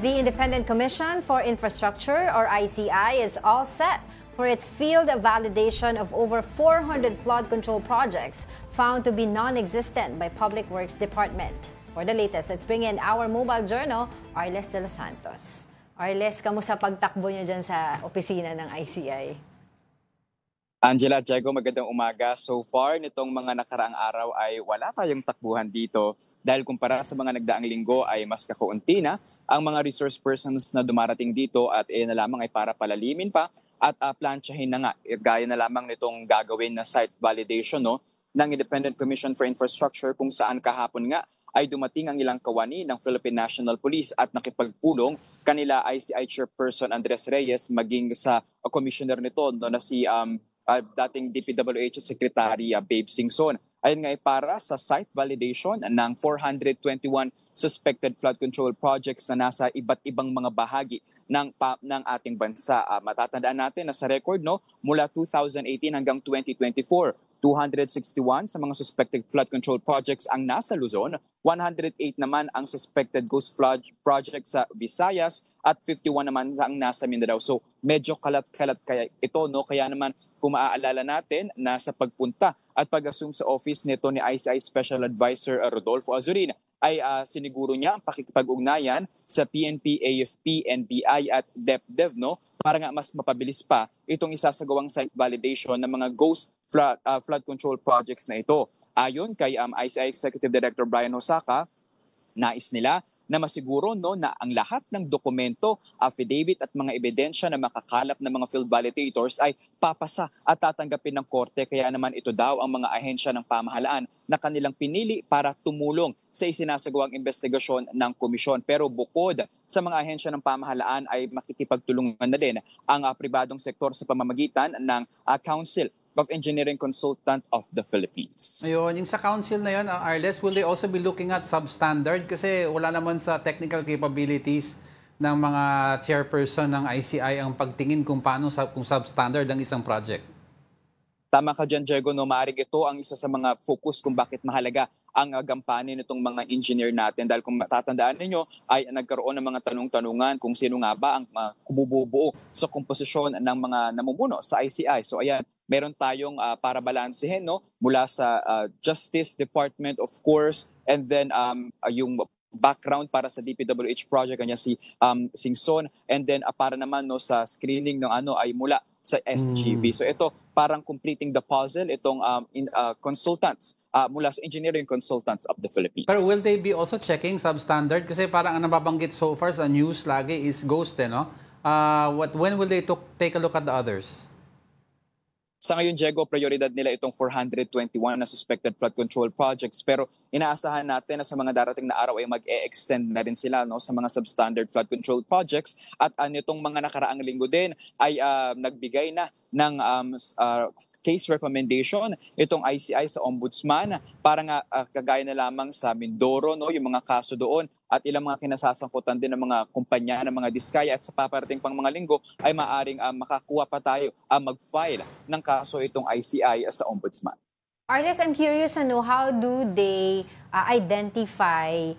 The Independent Commission for Infrastructure, or ICI, is all set for its field validation of over 400 flood control projects found to be non-existent by Public Works Department. For the latest, let's bring in our mobile journal, Arles de los Santos. Arles, kamusta pagtakbo nyo dyan sa opisina ng ICI? Angela, Diego, magandang umaga. So far, nitong mga nakaraang araw ay wala tayong takbuhan dito dahil kumpara sa mga nagdaang linggo ay mas kakaunti na ang mga resource persons na dumarating dito at na lamang ay para palalimin pa at plansyahin na nga. Gaya na lamang nitong gagawin na site validation ng Independent Commission for Infrastructure kung saan kahapon nga ay dumating ang ilang kawani ng Philippine National Police at nakipagpulong kanila ICI Chairperson Andres Reyes maging sa commissioner nito na si dating DPWH Secretary Babe Singson. Ayun nga ay para sa site validation ng 421 suspected flood control projects na nasa iba't ibang mga bahagi ng ating bansa. Matatandaan natin na sa record mula 2018 hanggang 2024, 261 sa mga suspected flood control projects ang nasa Luzon, 108 naman ang suspected ghost flood projects sa Visayas at 51 naman ang nasa Mindanao. So medyo kalat-kalat kaya ito kaya naman kung maaalala natin na sa pagpunta at pag-assume sa office nito ni ICI Special Advisor Rodolfo Azurin ay siniguro niya ang pakikipag-ugnayan sa PNP, AFP, NBI at DepDev para nga mas mapabilis pa itong isasagawang site validation ng mga ghost flood control projects na ito. Ayon kay ICI Executive Director Brian Hosaka, nais nila na masiguro na ang lahat ng dokumento, affidavit at mga ebidensya na makakalap ng mga field validators ay papasa at tatanggapin ng korte. Kaya naman ito daw ang mga ahensya ng pamahalaan na kanilang pinili para tumulong sa isinasagawang investigasyon ng komisyon. Pero bukod sa mga ahensya ng pamahalaan ay makikipagtulungan na din ang pribadong sektor sa pamamagitan ng Council of Engineering Consultant of the Philippines. Ayun, yung sa council na yun, Arles, will they also be looking at substandard? Kasi wala naman sa technical capabilities ng mga chairperson ng ICI ang pagtingin kung paano kung substandard ang isang project. Tama ka dyan, Diego. Maaring ito ang isa sa mga focus kung bakit mahalaga ang gampanin nitong mga engineer natin. Dahil kung matatandaan ninyo, ay nagkaroon ng mga tanong-tanungan kung sino nga ba ang bumubuo sa komposisyon ng mga namumuno sa ICI. So ayan, meron tayong para balansehin mula sa Justice Department, of course, and then yung background para sa DPWH project kanya si Singson, and then para naman sa screening ng ay mula sa SGB. So ito parang completing the puzzle itong consultants mula sa engineering consultants of the Philippines. Pero will they be also checking substandard? Kasi parang ang nababanggit so far sa news lagi is ghost when will they take a look at the others? Sa ngayon, Diego, prioridad nila itong 421 na suspected flood control projects. Pero inaasahan natin na sa mga darating na araw ay mag-e-extend na rin sila sa mga substandard flood control projects. At nitong mga nakaraang linggo din ay nagbigay na ng case recommendation itong ICI sa Ombudsman para nga kagaya na lamang sa Mindoro, yung mga kaso doon at ilang mga kinasasangkutan din ng mga kumpanya ng mga diskaya at sa paparating pang mga linggo ay maaring makakuha pa tayo mag-file ng kaso itong ICI sa Ombudsman. Arles, I'm curious how do they identify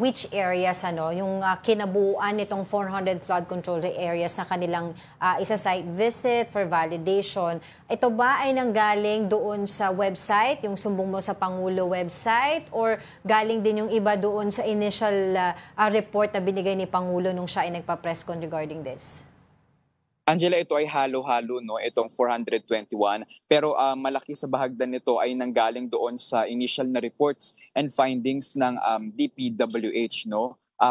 which areas yung kinabuuan nitong 400 flood control areas na kanilang isa-site visit for validation. Ito ba ay nanggaling doon sa website, yung sumbong mo sa Pangulo website, or galing din yung iba doon sa initial report na binigay ni Pangulo nung siya ay nagpa-press con regarding this? Angela, ito ay halo-halo, itong 421. Pero malaki sa bahagdan nito ay nanggaling doon sa initial na reports and findings ng DPWH.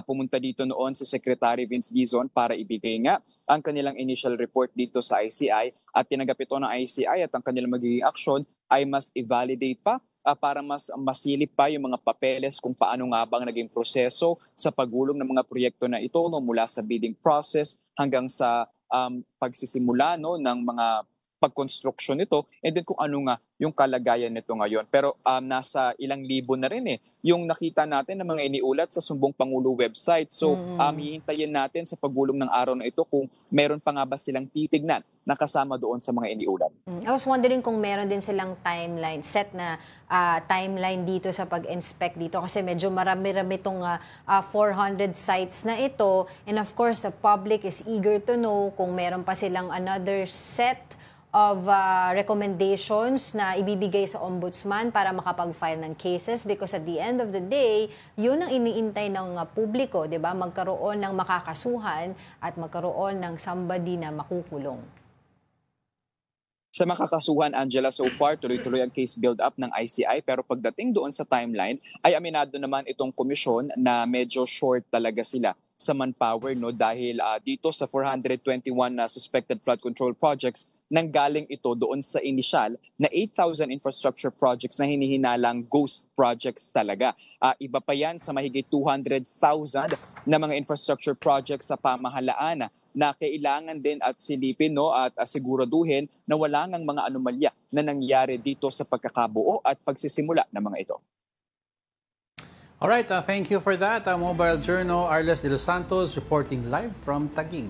Pumunta dito noon si Secretary Vince Dizon para ibigay nga ang kanilang initial report dito sa ICI at tinanggap ito ng ICI at ang kanilang magiging aksyon ay mas i-validate pa para mas masilip pa yung mga papeles kung paano nga bang naging proseso sa pagulong ng mga proyekto na ito mula sa bidding process hanggang sa pagsisimula ng mga pag-construction nito, and then kung ano nga yung kalagayan nito ngayon. Pero nasa ilang libo na rin yung nakita natin ng mga iniulat sa Sumbong Pangulo website. So hihintayin natin sa paggulong ng araw na ito kung meron pa nga ba silang titignan na kasama doon sa mga iniulat. I was wondering kung meron din silang timeline, set na timeline dito sa pag-inspect dito kasi medyo marami-rami itong 400 sites na ito. And of course, the public is eager to know kung meron pa silang another set of recommendations na ibibigay sa ombudsman para makapag-file ng cases because at the end of the day, yun ang iniintay ng publiko, 'di ba? Magkaroon ng makakasuhan at magkaroon ng somebody na makukulong. Sa makakasuhan, Angela, so far, tuloy-tuloy ang case build-up ng ICI. Pero pagdating doon sa timeline, ay aminado naman itong komisyon na medyo short talaga sila sa manpower, no? Dahil dito sa 421 na suspected flood control projects, nanggaling ito doon sa inisyal na 8,000 infrastructure projects na hinihinalang ghost projects talaga. Iba pa yan sa mahigit 200,000 na mga infrastructure projects sa pamahalaan na kailangan din at silipin, no, at asiguraduhin na wala ngang mga anomalya na nangyari dito sa pagkakabuo at pagsisimula ng mga ito. Alright, thank you for that. Mobile Journal, Arles de los Santos reporting live from Taguig.